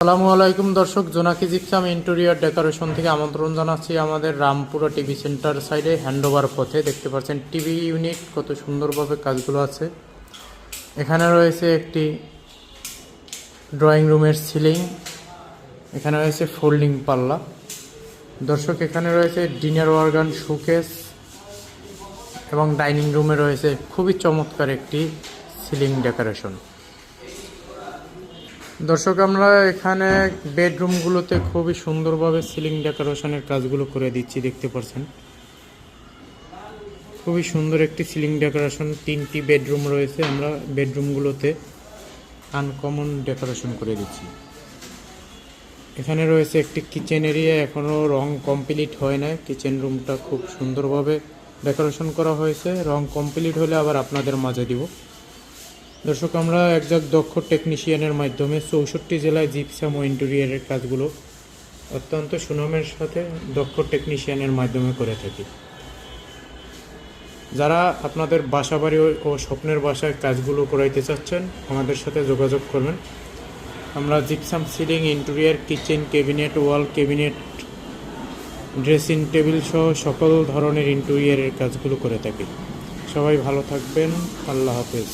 আসসালামু আলাইকুম দর্শক, জোনাকি জিপসাম ইন্টেরিয়র ডেকোরেশন থেকে আমন্ত্রণ জানাচ্ছি আমাদের রামপুরা টিভি সেন্টার সাইডে হ্যান্ডওভার পথে। দেখতে পাচ্ছেন টিভি ইউনিট কত সুন্দরভাবে কাজগুলো আছে। এখানে রয়েছে একটি ড্রয়িং রুমের সিলিং, এখানে রয়েছে ফোল্ডিং পাল্লা। দর্শক, এখানে রয়েছে ডিনার ওয়ার্গান শোকেস এবং ডাইনিং রুমে রয়েছে খুবই চমৎকার একটি সিলিং ডেকোরেশন। দর্শক, আমরা এখানে বেডরুমগুলোতে খুবই সুন্দরভাবে সিলিং ডেকোরেশনের কাজগুলো করে দিচ্ছি। দেখতে পাচ্ছেন খুবই সুন্দর একটি সিলিং ডেকোরেশন। 3টি বেডরুম রয়েছে, আমরা বেডরুমগুলোতে আনকমন ডেকোরেশন করে দিচ্ছি। এখানে রয়েছে একটি কিচেন এরিয়া, এখনও রং কমপ্লিট হয় না। কিচেন রুমটা খুব সুন্দরভাবে ডেকোরেশন করা হয়েছে, রং কমপ্লিট হলে আবার আপনাদের মাঝে দিব। দর্শক, আমরা একজন দক্ষ টেকনিশিয়ানের মাধ্যমে 64 জেলায় জিপসাম ও ইন্টেরিয়রের কাজগুলো অত্যন্ত সুনামের সাথে দক্ষ টেকনিশিয়ানের মাধ্যমে করে থাকি। যারা আপনাদের বাসাবাড়ি ও স্বপ্নের বাসায় কাজগুলো করাইতে চাচ্ছেন, আমাদের সাথে যোগাযোগ করবেন। আমরা gypsum ceiling, interior, kitchen cabinet, ওয়াল ক্যাবিনেট, ড্রেসিং টেবিল সহ সকল ধরনের ইন্টেরিয়রের কাজগুলো করে থাকি। সবাই ভালো থাকবেন, আল্লাহ হাফেজ।